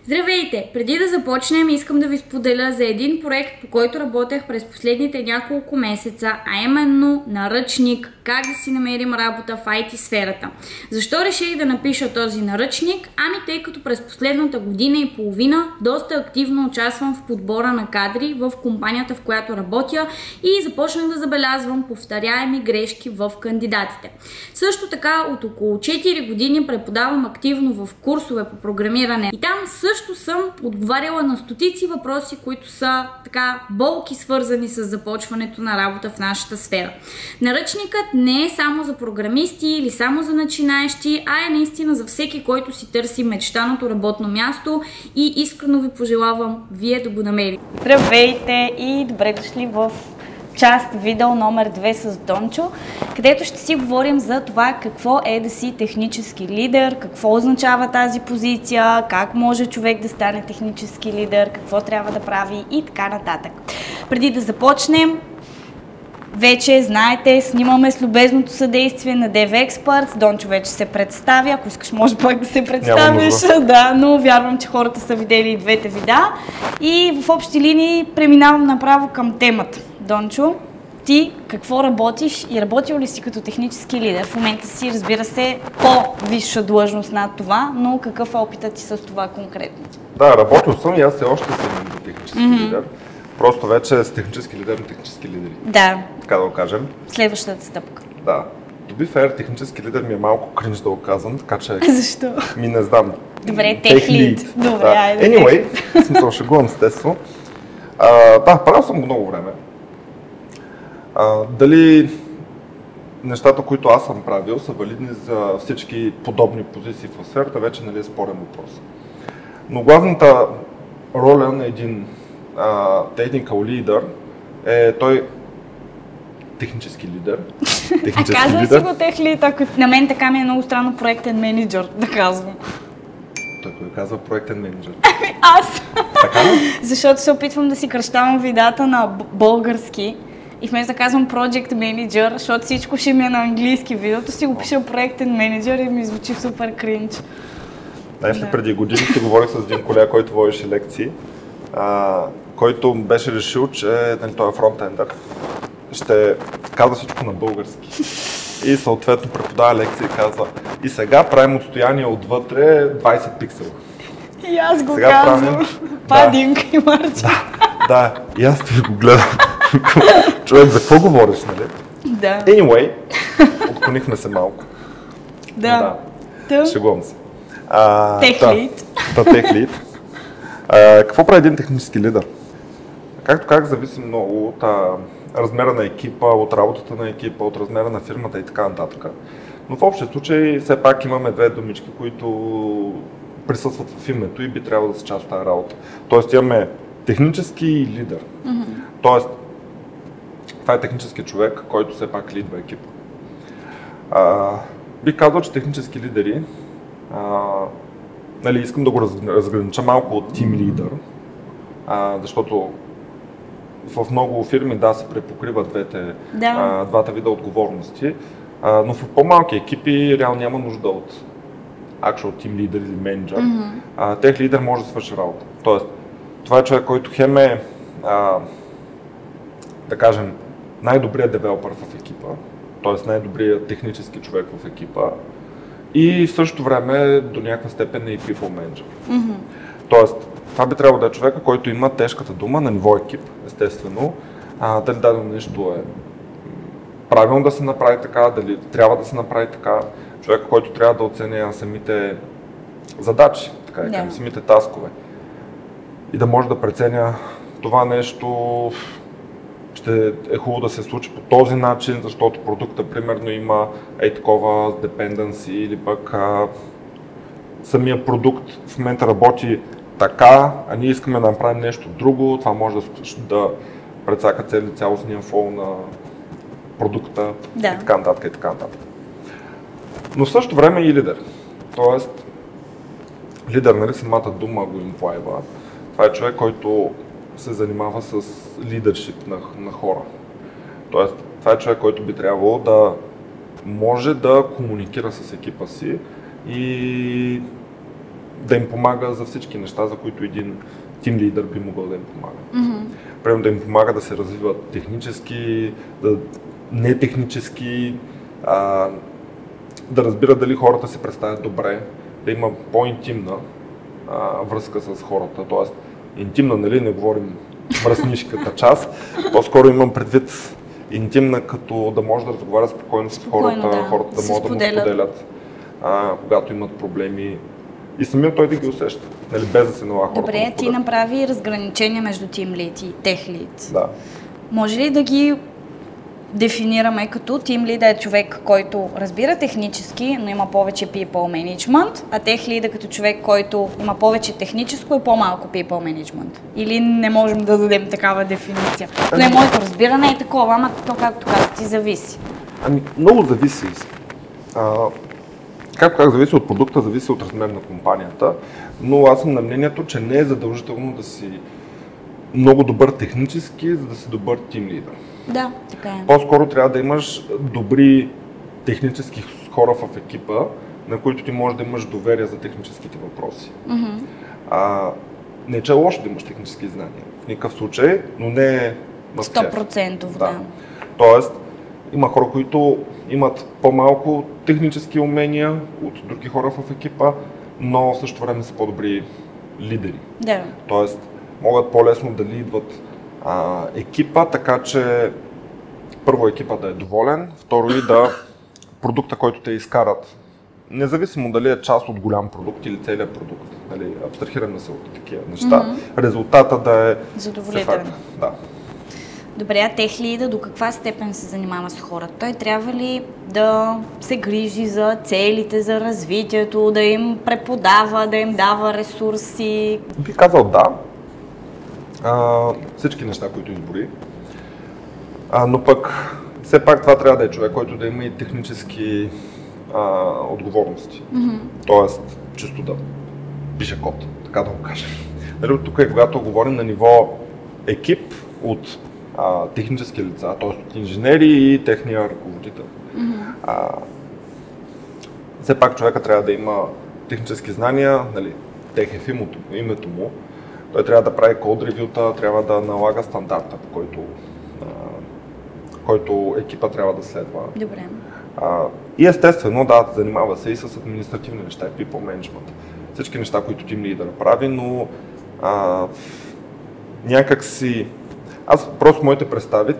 Здравейте! Преди да започнем, искам да ви споделя за един проект, по който работех през последните няколко месеца, а именно наръчник как да си намерим работа в IT сферата. Защо реших да напиша този наръчник? Ами тъй като през последната година и половина доста активно участвам в подбора на кадри в компанията, в която работя и започнах да забелязвам повторяеми грешки в кандидатите. Също така от около 4 години преподавам активно в курсове по програмиране и там също съм отговаряла на стотици въпроси, които са така болки свързани с започването на работа в нашата сфера. Наръчникът не е само за програмисти или само за начинаещи, а е наистина за всеки, който си търси мечтаното работно място и искрено ви пожелавам вие да го намерите. Здравейте и добре дошли в част видео номер 2 с Дончо, където ще си говорим за това какво е да си технически лидер, какво означава тази позиция, как може човек да стане технически лидер, какво трябва да прави и така нататък. Преди да започнем, вече знаете, снимаме с любезното съдействие на DevExperts. Дончо вече се представи, ако искаш може пак да се представиш. Да, но вярвам, че хората са видели и двете видеа. И в общи линии преминавам направо към темата. Дончо, ти какво работиш и работил ли си като технически лидер? В момента си, разбира се, по-висша длъжност над това, но какъв е опитът ти с това конкретно? Да, работил съм и аз все още съм технически лидер. Просто вече с технически лидер на технически лидери. Да. Така да го кажем. Следващата стъпка. Да. To be fair, технически лидер ми е малко кринж да го казвам, така че... Защо? Ми не знам. Добре, тех лид. Добре, да. айде. Anyway, в смисъл шегувам естествено. Да, правил съм го много време. Дали нещата, които аз съм правил, са валидни за всички подобни позиции в сферата, вече нали е спорен въпрос. Но главната роля на един technical leader е той технически лидер. Казвай си го тех лид, ако на мен така ми е много странно проектен менеджер да казвам. Той кой казва проектен менеджер? Аз! Така ли? Защото се опитвам да си кръщавам видеята на български и вместо да казвам Project Manager, защото всичко ще ми е на английски видеото, си го пиша проектен менеджер и ми звучи супер кринч. Знаеш ли, преди години си говорих с един колега, който водеше лекции, който беше решил, че нали, той е фронтендър, ще казва всичко на български. И съответно преподава лекции и казва и сега правим отстояние отвътре 20 пиксела. И аз го сега казвам. Падинг и марча. Да, и аз ти го гледам. Човек, за какво говориш, нали? Да. Anyway, отклонихме се малко. Да. Шегувам се. Техлид. Техлид. Какво прави един технически лидер? Както как зависи много от размера на екипа, от работата на екипа, от размера на фирмата и така нататък. Но в общия случай все пак имаме две думички, които присъстват в името и би трябвало да се част от тази работа. Тоест имаме технически лидер. Тоест това е технически човек, който все пак лидва екипа. Бих казал, че технически лидери, нали, искам да го разгранича малко от тим лидер, защото в много фирми се препокриват двата вида отговорности, но в по-малки екипи реално няма нужда от actual team leader или менеджер. Тех лидер може да свърши работа. Тоест, това е човек, който хем е, да кажем, най-добрият девелопър в екипа, т.е. най-добрият технически човек в екипа и в същото време до някаква степен е и people manager. Тоест, това би трябвало да е човека, който има тежката дума на ниво екип, естествено. Дали дадено нещо е правилно да се направи така, дали трябва да се направи така. Човека, който трябва да оценя самите задачи, така самите таскове. И да може да преценя това нещо ще е хубаво да се случи по този начин, защото продукта примерно има такова dependency или пък самия продукт в момента работи така, а ние искаме да направим нещо друго, това може да прецака цялостния фол на продукта и така нататък и така нататък. Но в същото време и лидер. Тоест, лидер, нали, самата дума го имплайва. Това е човек, който се занимава с лидершип на хора. Тоест, това е човек, който би трябвало да може да комуникира с екипа си и да им помага за всички неща, за които един тим лидер би могъл да им помага. Примерно да им помага да се развиват технически, не технически, да разбира дали хората се представят добре, да има по-интимна връзка с хората, т.е. интимна, нали, не говорим мръснишката част, по-скоро имам предвид интимна, като да може да разговаря спокойно с хората, хората да могат да му споделят, когато имат проблеми и самия той да ги усеща, нали, без да се налага хората. Добре, ти направи разграничение между Team Lead и Tech Lead. Да. Може ли да ги дефинираме като Team Lead е човек, който разбира технически, но има повече people management, а Tech Lead е като човек, който има повече техническо и по-малко people management? Или не можем да дадем такава дефиниция? Не, моето разбиране е такова, ама то, както казах, ти зависи. Ами, много зависи. Как зависи от продукта, зависи от размер на компанията, но аз съм на мнението, че не е задължително да си много добър технически, за да си добър тим лидер. Да, така е. По-скоро трябва да имаш добри технически хора в екипа, на които ти можеш да имаш доверие за техническите въпроси. Не че е лошо да имаш технически знания, в никакъв случай, но не е 100%, да. Тоест, има хора, които имат по-малко технически умения от други хора в екипа, но в същото време са по-добри лидери. Да. Тоест, могат по-лесно да лидват екипа, така че първо екипа да е доволен, второ и да продукта, който те изкарат, независимо дали е част от голям продукт или целият продукт, нали, абстрахираме се от такива неща, резултата да е задоволителен. Да. Добре, а Tech Lead до каква степен се занимава с хората? Той трябва ли да се грижи за целите, за развитието, да им преподава, да им дава ресурси? Бих казал да. Всички неща, които избори. Но пък все пак това трябва да е човек, който да има и технически отговорности. Тоест, чисто да пише код, така да го кажем. Нали, тук е когато говорим на ниво екип от технически лица, т.е. от инженери и техния ръководител. Все пак човека трябва да има технически знания, нали, тех е в името му. Той трябва да прави код ревюта, трябва да налага стандарта, по който екипа трябва да следва. Добре. И естествено, да, занимава се и с административни неща, people management. Всички неща, които тим лидер прави, но някак си... Аз просто моите представи,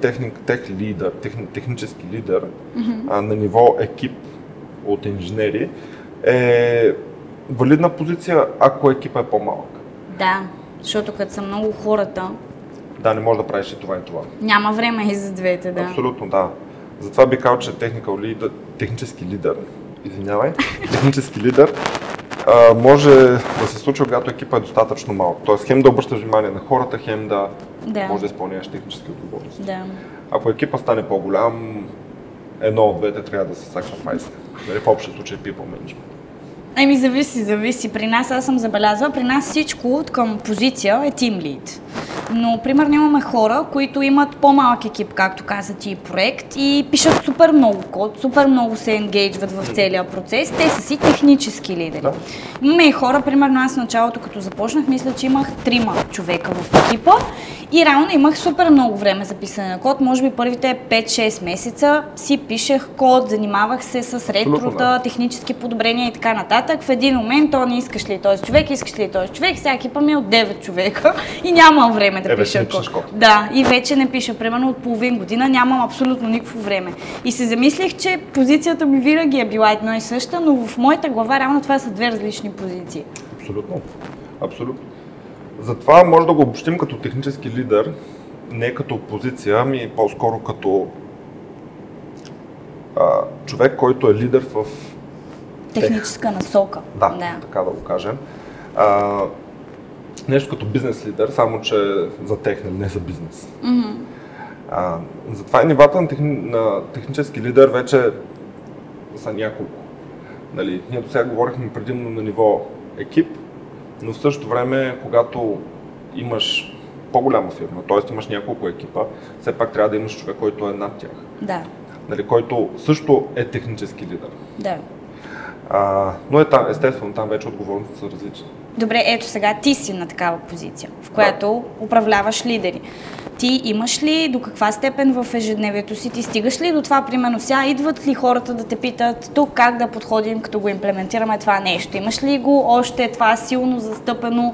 технически лидер на ниво екип от инженери е валидна позиция, ако екипа е по-малък. Да, защото като са много хората... Да, не може да правиш и това и това. Няма време и за двете, да. Абсолютно, да. Затова би казал, че технически лидер може да се случва, когато екипа е достатъчно малък. Тоест, хем да обръщаш внимание на хората, хем да може да изпълняваш технически отговорности. Да. Ако екипа стане по-голям, едно от двете трябва да се sacrifice. В общия случай people management. Ами зависи. При нас аз съм забелязала, при нас всичко към позиция е Team Lead. Но, примерно, имаме хора, които имат по-малък екип, както каза ти, проект и пишат супер много код, супер много се енгейджват в целия процес. Те са си технически лидери. Да. Имаме и хора, примерно аз в началото, като започнах, мисля, че имах 3 човека в екипа и реално имах супер много време за писане на код. Може би първите 5-6 месеца си пишех код, занимавах се с ретрота, технически подобрения и така нататък. В един момент, не искаш ли този човек, сега екипа ми е от 9 човека и нямам време да пиша код. Да, и вече не пиша, примерно от половин година, нямам абсолютно никакво време. И се замислих, че позицията ми винаги е била едно и съща, но в моята глава реално това са 2 различни позиции. Абсолютно. Затова може да го обобщим като технически лидер, не като позиция, ами по-скоро като човек, който е лидер в техническа насока. Да, така да го кажем. Нещо като бизнес лидер, само че за тех, не за бизнес. Затова и нивата на технически лидер вече са няколко. Нали, ние до сега говорихме предимно на ниво екип, но в същото време, когато имаш по-голяма фирма, т.е. имаш няколко екипа, все пак трябва да имаш човек, който е над тях. Да. Нали, който също е технически лидер. Да. Но естествено, там вече отговорностите са различни. Добре, ето сега ти си на такава позиция, в която управляваш лидери. Ти имаш ли до каква степен в ежедневието си, ти стигаш ли до това, примерно сега, идват ли хората да те питат тук как да подходим, като го имплементираме това нещо? Имаш ли го още това силно застъпено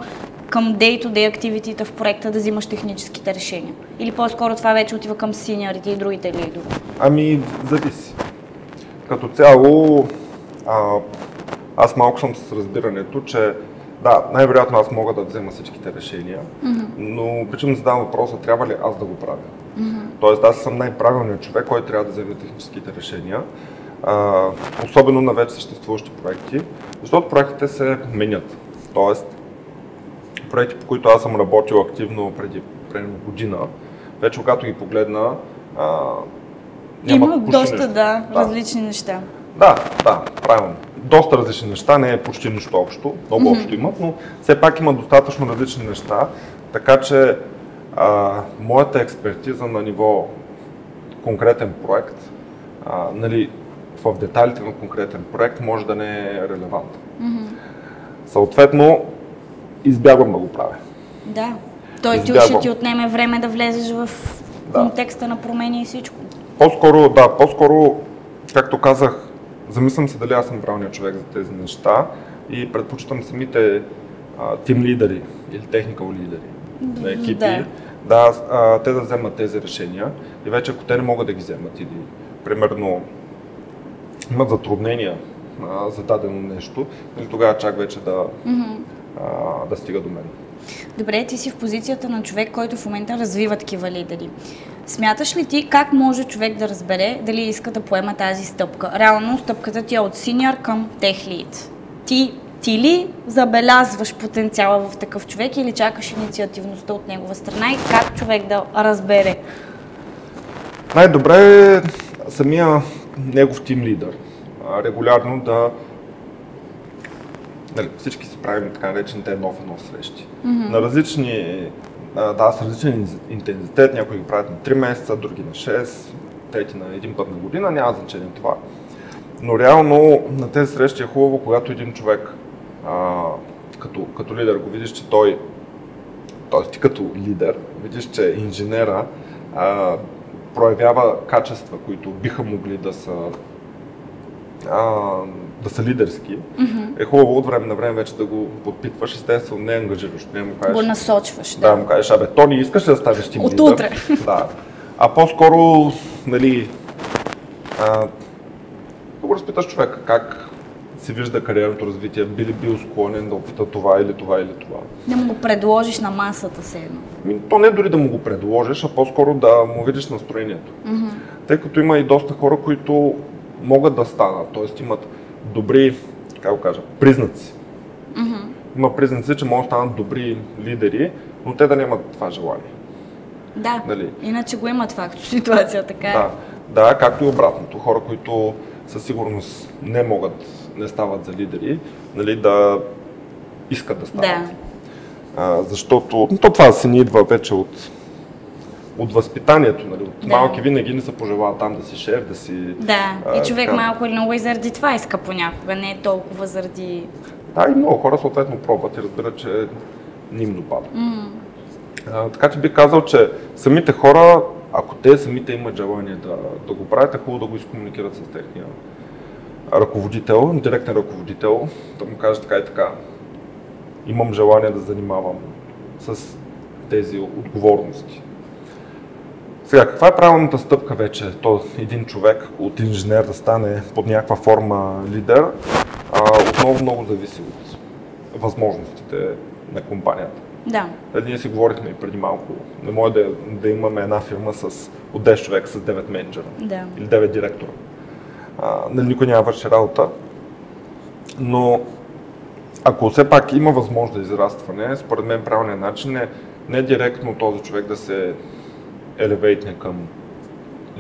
към day-to-day активитите в проекта да взимаш техническите решения? Или по-скоро това вече отива към синьорите и другите лидове? Ами, зависи. Като цяло, аз малко съм с разбирането, че да, най-вероятно аз мога да взема всичките решения, но обичам да задам въпроса, трябва ли аз да го правя? Тоест аз съм най-правилният човек, който трябва да вземе техническите решения, особено на вече съществуващи проекти, защото проектите се менят. Тоест, проекти, по които аз съм работил активно преди година, вече когато ги погледна, има доста различни неща. Да, правилно. Доста различни неща, не е почти нищо общо, много общо имат, но все пак има достатъчно различни неща, така че моята експертиза на ниво конкретен проект, нали, в детайлите на конкретен проект може да не е релевантна. Съответно, избягвам да го правя. Да, той ще ти отнеме време да влезеш в контекста на промени и всичко. По-скоро, както казах, замислям се дали аз съм правилният човек за тези неща и предпочитам самите тим лидери или техникал лидери на екипи, те да вземат тези решения и вече ако те не могат да ги вземат или примерно имат затруднения за дадено нещо, или тогава чак вече да стига до мен. Добре, ти си в позицията на човек, който в момента развива такива лидери. Смяташ ли ти как може човек да разбере дали иска да поема тази стъпка? Реално стъпката ти е от синьор към тех лид. Ти ли забелязваш потенциала в такъв човек или чакаш инициативността от негова страна и как човек да разбере? Най-добре е самия негов тим лидер регулярно всички си правим така наречените едно в едно срещи. На различни, с различен интензитет, някои ги правят на 3 месеца, други на 6, трети на един път на година, няма значение това. Но реално на тези срещи е хубаво, когато един човек като лидер го видиш, че ти като лидер, видиш, че инженера проявява качества, които биха могли да са лидерски, е хубаво от време на време вече да го подпитваш, естествено не ангажираш, не му кажеш. Го насочваш, да. Му кажеш, Тони, искаш да станеш тим лидер? От утре. Да. А по-скоро, нали, да го разпиташ човека, как си вижда кариерното развитие, би ли бил склонен да опита това или това или това. Да му го предложиш на масата се едно. То не дори да му го предложиш, а по-скоро да му видиш настроението. Тъй като има и доста хора, които могат да станат, т.е. имат добри, признаци. Има признаци, че могат да станат добри лидери, но те да нямат това желание. Да, нали? Иначе го имат факт ситуация, така е. Да, както и обратното. Хора, които със сигурност не стават за лидери, нали, да искат да стават. Да. Защото това си ни идва вече от възпитанието, нали? От малки винаги не се пожелава там да си шеф, да си... Да, и човек малко или много и заради това иска понякога, не е толкова заради... Да, и много хора съответно пробват и разбират, че не им допада. Така че бих казал, че самите хора, ако те самите имат желание да го правят, е хубаво да го изкомуникират с техния ръководител, директен ръководител, да му каже така и така. Имам желание да занимавам с тези отговорности. Сега, каква е правилната стъпка вече? Един човек от инженер да стане под някаква форма лидер, отново много зависи от възможностите на компанията. Да. Ние си говорихме и преди малко. Не може да имаме една фирма от 10 човека с 9 менеджера или 9 директора. Никой няма върши работа. Но ако все пак има възможност за израстване, според мен правилният начин е не директно този човек да се елевейтне към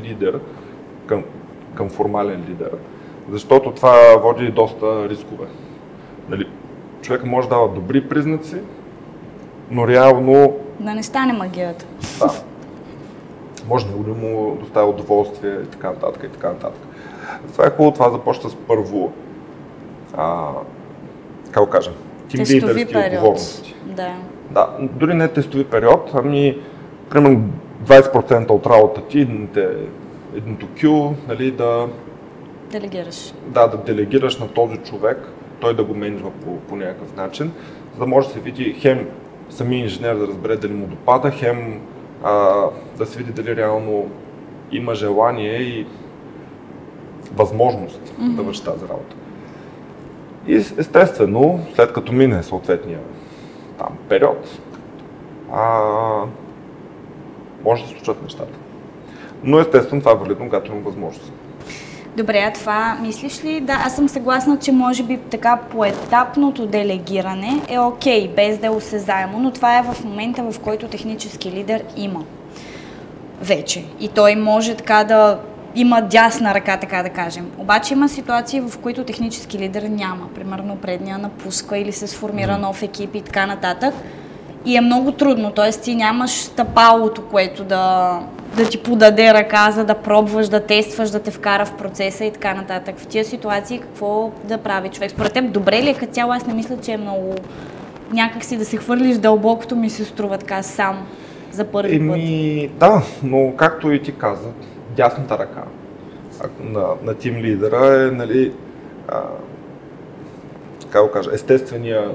лидер, към формален лидер, защото това води доста рискове. Нали, човек може да дава добри признаци, но реално... Да не стане магията. Да. Може да му доставя удоволствие и така нататък и така нататък. Това е хубаво, това започва с първо как го кажа, тим лидерски отговорности. Да, дори не тестови период, ами примерно 20% от работата ти, едното Q, нали, да делегираш. Да делегираш на този човек, той да го менеджва по някакъв начин, за да може да се види хем самия инженер да разбере дали му допада, хем да се види дали реално има желание и възможност да върши тази работа. И естествено, след като мине съответния период, може да се случат нещата. Но естествено това е валидно, когато има възможност. Добре, а това мислиш ли? Да, аз съм съгласна, че може би така поетапното делегиране е окей, без да е осезаемо, но това е в момента, в който технически лидер има вече. И той може така да има дясна ръка, така да кажем. Обаче има ситуации, в които технически лидер няма. Примерно предния напуска или се сформира нов екип и така нататък. И е много трудно, т.е. ти нямаш стъпалото, което да ти подаде ръка, за да пробваш, да тестваш, да те вкара в процеса и така нататък. В тия ситуации какво да прави човек? Според теб добре ли е като цяло? Аз не мисля, че е много някак си да се хвърлиш дълбокото, ми се струва така сам за първи път. Да, но както и ти каза, дясната ръка на тим лидера е, нали, как го кажа, естествения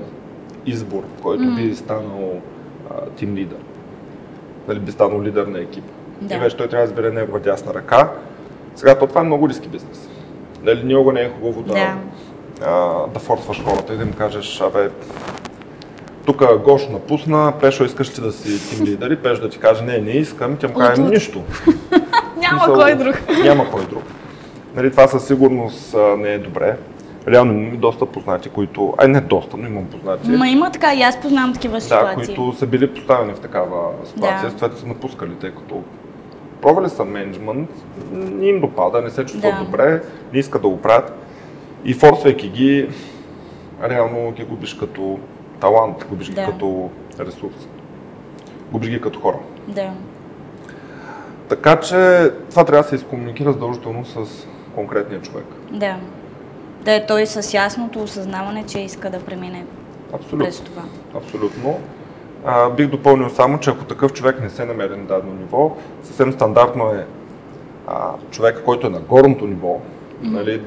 избор, който би станал тим лидер. Нали, би станал лидер на екипа. Да. И вече той трябва да избере негова дясна ръка. Сега това е много риски бизнес. Нали, никога не е хубаво да форсваш хората и да им кажеш, тук Гошо напусна, Пешо искаш ли да си тим лидер и Пешо да ти каже не искам, и ти му кажем нищо. Няма кой друг. Няма кой друг. Нали, това със сигурност не е добре. Реално имам доста познати, които... не доста, но имам познати. Има така, и аз познавам такива ситуации. Да, които са били поставени в такава ситуация, след това са напускали, тъй като пробвали са менеджмент, не им допада, не се чувстват добре, не искат да го правят. И форсвайки ги, реално ги губиш като талант, губиш ги като ресурс, губиш ги като хора. Да. Така че това трябва да се изкомуникира задължително с конкретния човек. Да. Да е той с ясното осъзнаване, че иска да премине през това. Абсолютно. Бих допълнил само, че ако такъв човек не се намери на дадено ниво, съвсем стандартно е човек, който е на горното ниво, нали,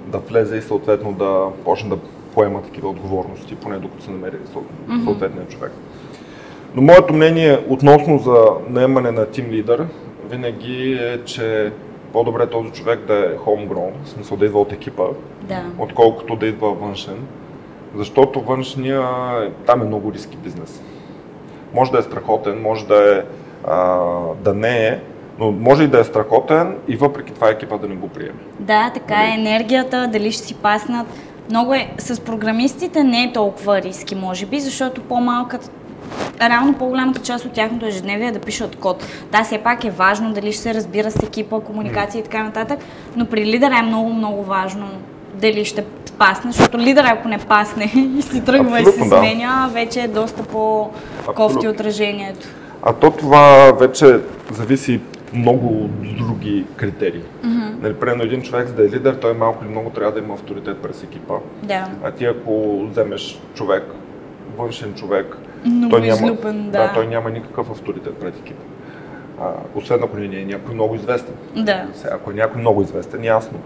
да влезе и съответно да почне да поема такива отговорности, поне докато се намери съответния човек. Но моето мнение относно за наемане на тим лидер винаги е, че по-добре този човек да е homegrown, в смисъл да идва от екипа, отколкото да идва външен, защото външния там е много риски бизнес. Може да е страхотен, може да не е, но може и да е страхотен и въпреки това екипа да не го приеме. Да, така е, енергията, дали ще си паснат. Много е, с програмистите не е толкова риски, може би, защото реално по-голямата част от тяхното ежедневие е да пишат код. Да, все пак е важно дали ще се разбира с екипа, комуникация и така нататък, но при лидера е много важно дали ще пасне, защото лидера ако не пасне и си тръгва и се сменя, вече е доста по-кофти отражението. А това вече зависи много от други критерии. Нали, примерно един човек, за да е лидер, той малко или много трябва да има авторитет през екипа. Да. А ти ако вземеш човек, външен човек, той няма никакъв авторитет пред екипа. Освен ако не е някой много известен. Да. Ако е някой много известен, ясно.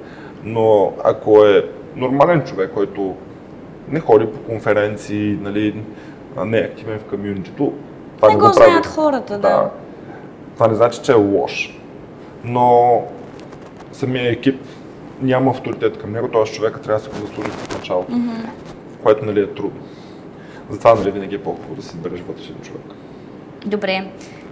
Но ако е нормален човек, който не ходи по конференции, нали, не е активен в комюнитито, това не го знаят хората, да. Това не значи, че е лош. Но самия екип няма авторитет към него, т.е. човека трябва да се го заслужи в началото, което, нали, е трудно. Затова, нали, винаги е по-хубаво да си избереш вътрешен човек. Добре.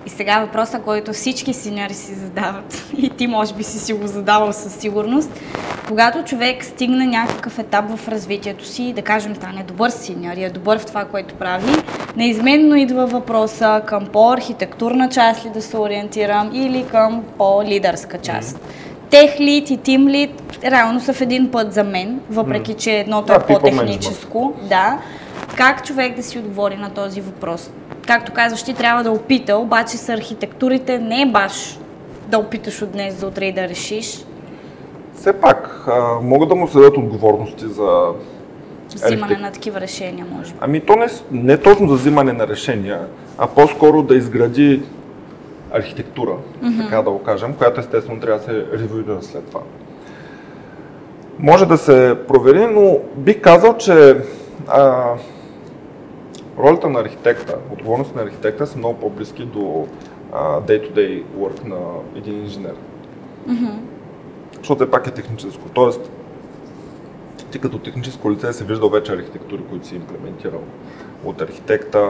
И сега въпроса, който всички синьори си задават, и ти може би си го задавал със сигурност, когато човек стигне някакъв етап в развитието си, да кажем, стане добър синьор и е добър в това, което прави, неизменно идва въпроса към по-архитектурна част ли да се ориентирам или към по-лидерска част. Тех лид и тим лид реално са в един път за мен, въпреки че едното е по-техническо. Да. Как човек да си отговори на този въпрос? Както казваш, ти трябва да опита, обаче с архитектурите не е баш да опиташ от днес за утре и да решиш. Все пак, могат да му се дадат отговорности за Взимане на такива решения, може би. Ами то не точно за взимане на решения, а по-скоро да изгради архитектура, така да го кажем, която естествено трябва да се ревюира след това. Може да се провери, но бих казал, че ролята на архитекта, отговорност на архитекта са много по-близки до day-to-day work на един инженер. Защото пак е техническо. Тоест, ти като техническо лице си виждал вече архитектури, които си имплементирал от архитекта.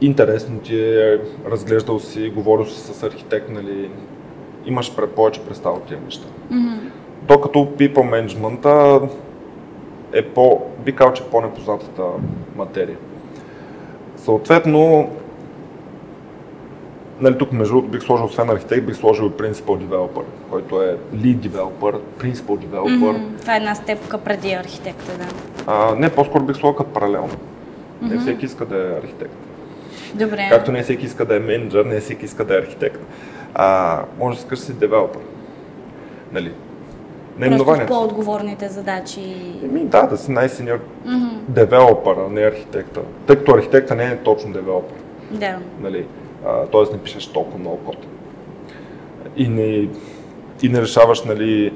Интересно ти е, разглеждал си, говорил си с архитект, нали, имаш повече представа от тия неща. Докато people management е би казал, че по-непознатата материя. Съответно, нали, тук между другото бих сложил, освен архитект, бих сложил и Principal Developer, който е Lead Developer, Principal Developer. Това е една степка преди архитекта, да. Не, по-скоро бих сложил като паралелно. Не всеки иска да е архитект. Добре. Както не всеки иска да е менеджер, не всеки иска да е архитект. Може да искаш си девелопер. Нали? Просто по-отговорните задачи. Да си най-сеньор девелопър, а не архитекта. Тъй като архитекта не е точно девелопър. Да. Нали? Тоест не пишеш толкова много код. И не решаваш, нали,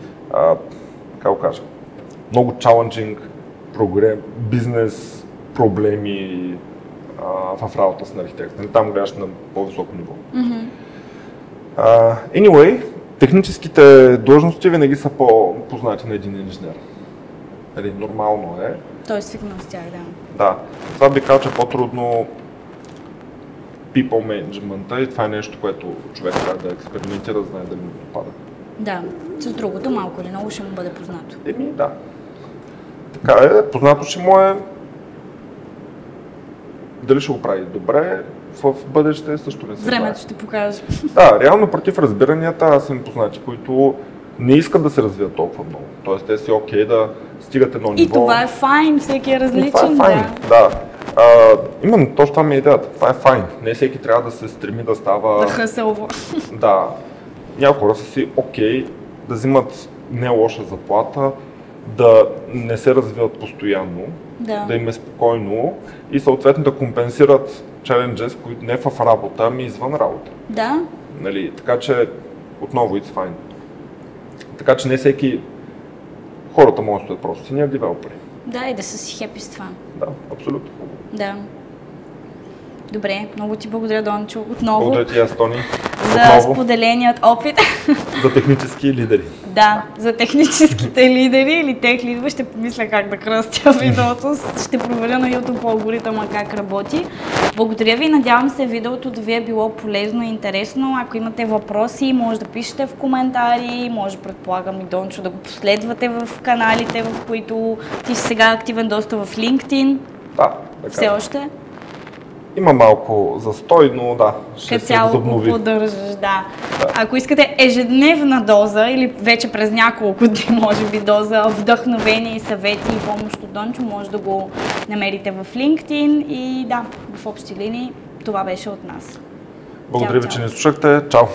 как го кажа, много challenging бизнес проблеми в работа с архитекта. Нали? Там гледаш на по-високо ниво. Anyway, техническите длъжности винаги са по-познати на един инженер. Нали, нормално е. Той е свикнал с тях, да. Да. Това би казал, че е по-трудно people management и това е нещо, което човек трябва да експериментира, да знае дали му допада. Да, с другото малко или много ще му бъде познато. Да. Така е, познато ще му е. Дали ще го прави добре, в бъдеще също не се знае. Времето ще покаже. Да, реално против разбиранията аз съм познати, които не искат да се развият толкова много. Тоест те си окей да стигат едно ниво. И това е файн, всеки е различен. Това е файн, да. Именно точно това ми е идеята. Това е файн. Не всеки трябва да се стреми да става... Да хъсълва. Да. Някои хора са си окей да взимат не лоша заплата, да не се развиват постоянно, да им е спокойно и съответно да компенсират challenges, които не в работа, ами извън работа. Да. Нали, така че отново it's fine. Така че не всеки хората могат да стоят просто синьор девелопери. Да, и да са си хепи с това. Да, абсолютно. Да. Добре, много ти благодаря, Дончо, отново. Благодаря ти, Астони. За споделеният опит. За технически лидери. Да, за техническите лидери или тех лидери. Ще помисля как да кръстя видеото. Ще проверя на YouTube алгоритъма как работи. Благодаря ви. Надявам се видеото да ви е било полезно и интересно. Ако имате въпроси, може да пишете в коментари. Може, предполагам, и Дончо да го последвате в каналите, в които ти си сега активен доста в LinkedIn. Да, така. Все още. Има малко застой, но да, ще се възобнови. Го поддържаш, да. Ако искате ежедневна доза или вече през няколко дни, може би, доза вдъхновение и съвети и помощ от Дончо, може да го намерите в LinkedIn и да, в общи линии това беше от нас. Благодаря ви, че ни слушахте. Чао!